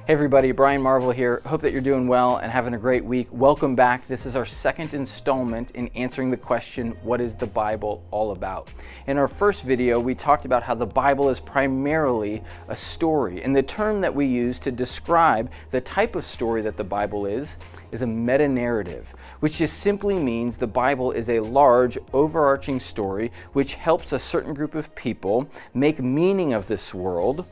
Hey everybody, Brian Marvel here. Hope that you're doing well and having a great week. Welcome back. This is our second installment in answering the question, what is the Bible all about? In our first video, we talked about how the Bible is primarily a story. And the term that we use to describe the type of story that the Bible is a meta-narrative, which just simply means the Bible is a large, overarching story which helps a certain group of people make meaning of this world,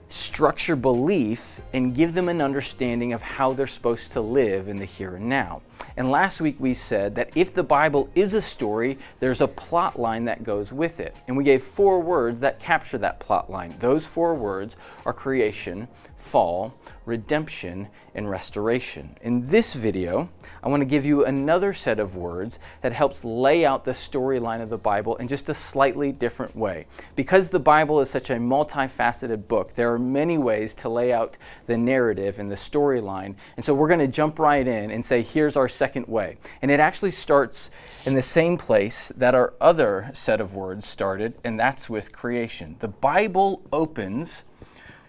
structure belief, and give them an understanding of how they're supposed to live in the here and now. And last week we said that if the Bible is a story, there's a plot line that goes with it. And we gave 4 words that capture that plot line. Those 4 words are creation, fall, redemption, and restoration. In this video, I want to give you another set of words that helps lay out the storyline of the Bible in just a slightly different way. Because the Bible is such a multifaceted book, there are many ways to lay out the narrative and the storyline. And so we're going to jump right in and say, here's our second way. And it actually starts in the same place that our other set of words started, and that's with creation. The Bible opens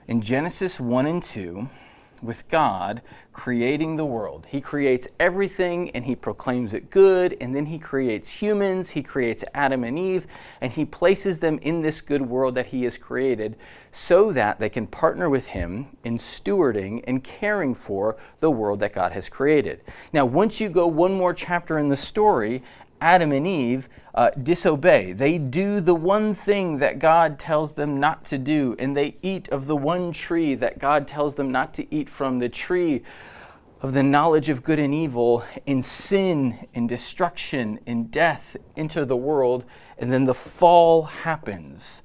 in Genesis 1 and 2 with God creating the world. He creates everything and he proclaims it good, and then he creates humans, he creates Adam and Eve, and he places them in this good world that he has created so that they can partner with him in stewarding and caring for the world that God has created. Now, once you go one more chapter in the story, Adam and Eve disobey. They do the one thing that God tells them not to do, and they eat of the one tree that God tells them not to eat from, the tree of the knowledge of good and evil, and sin and destruction and death enter the world, and then the fall happens.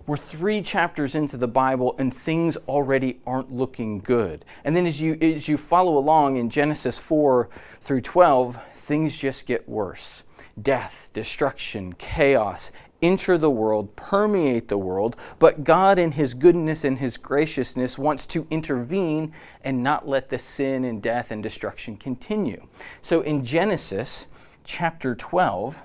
We're 3 chapters into the Bible and things already aren't looking good. And then as you follow along in Genesis 4 through 12, things just get worse. Death, destruction, chaos enter the world, permeate the world, but God in his goodness and his graciousness wants to intervene and not let the sin and death and destruction continue. So in Genesis chapter 12,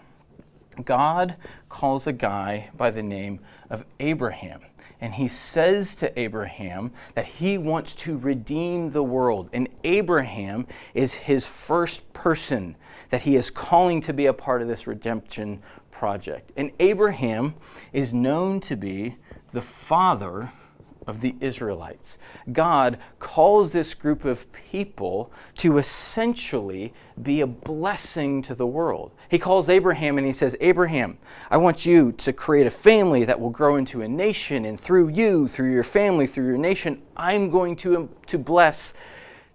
God calls a guy by the name of Abraham. And he says to Abraham that he wants to redeem the world. And Abraham is his first person that he is calling to be a part of this redemption project. And Abraham is known to be the father of the Israelites. God calls this group of people to essentially be a blessing to the world. He calls Abraham and he says, Abraham, I want you to create a family that will grow into a nation, and through you, through your family, through your nation, I'm going to bless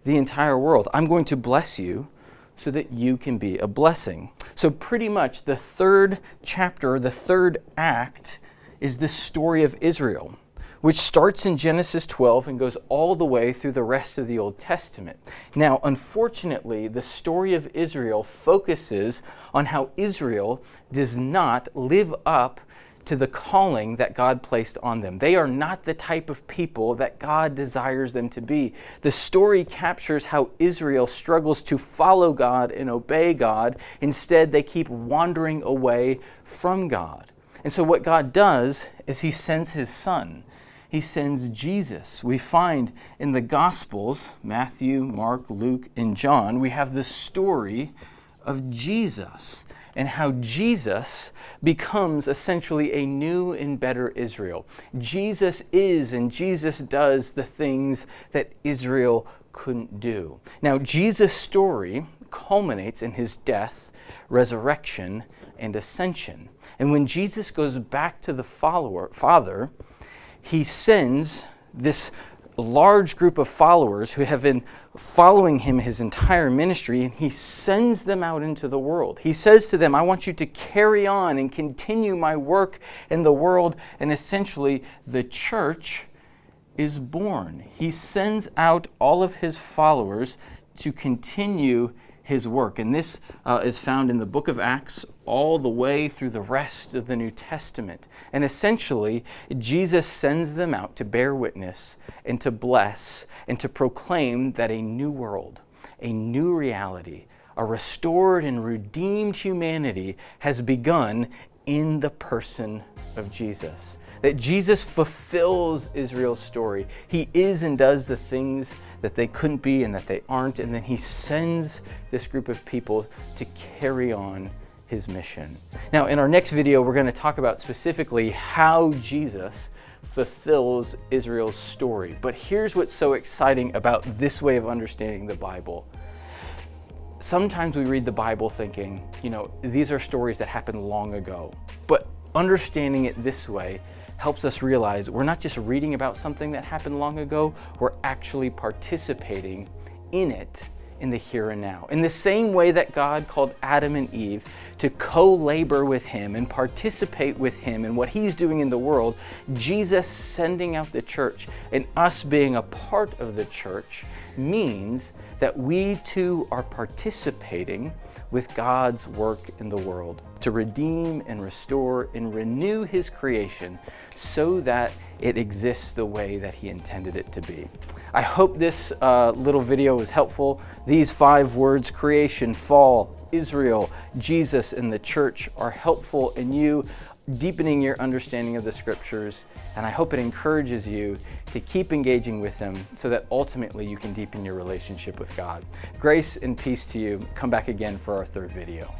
the entire world. I'm going to bless you so that you can be a blessing. So pretty much the 3rd chapter, the 3rd act, is the story of Israel, which starts in Genesis 12 and goes all the way through the rest of the Old Testament. Now, unfortunately, the story of Israel focuses on how Israel does not live up to the calling that God placed on them. They are not the type of people that God desires them to be. The story captures how Israel struggles to follow God and obey God. Instead, they keep wandering away from God. And so what God does is he sends his son. He sends Jesus. We find in the Gospels, Matthew, Mark, Luke, and John, we have the story of Jesus and how Jesus becomes essentially a new and better Israel. Jesus is and Jesus does the things that Israel couldn't do. Now, Jesus' story culminates in his death, resurrection, and ascension. And when Jesus goes back to the Father, he sends this large group of followers who have been following him his entire ministry, and he sends them out into the world. He says to them, I want you to carry on and continue my work in the world, and essentially the church is born. He sends out all of his followers to continue his work. And this is found in the book of Acts all the way through the rest of the New Testament. And essentially, Jesus sends them out to bear witness and to bless and to proclaim that a new world, a new reality, a restored and redeemed humanity has begun in the person of Jesus. that Jesus fulfills Israel's story. He is and does the things that they couldn't be and that they aren't, and then he sends this group of people to carry on his mission. Now, in our next video, we're going to talk about specifically how Jesus fulfills Israel's story. But here's what's so exciting about this way of understanding the Bible. Sometimes we read the Bible thinking, these are stories that happened long ago. But understanding it this way helps us realize we're not just reading about something that happened long ago, we're actually participating in it in the here and now. In the same way that God called Adam and Eve to co-labor with him and participate with him in what he's doing in the world, Jesus sending out the church and us being a part of the church means that we too are participating with God's work in the world to redeem and restore and renew his creation so that it exists the way that he intended it to be. I hope this little video was helpful. These 5 words, creation, fall, Israel, Jesus, and the church, are helpful in you deepening your understanding of the scriptures, and I hope it encourages you to keep engaging with them so that ultimately you can deepen your relationship with God. Grace and peace to you. Come back again for our 3rd video.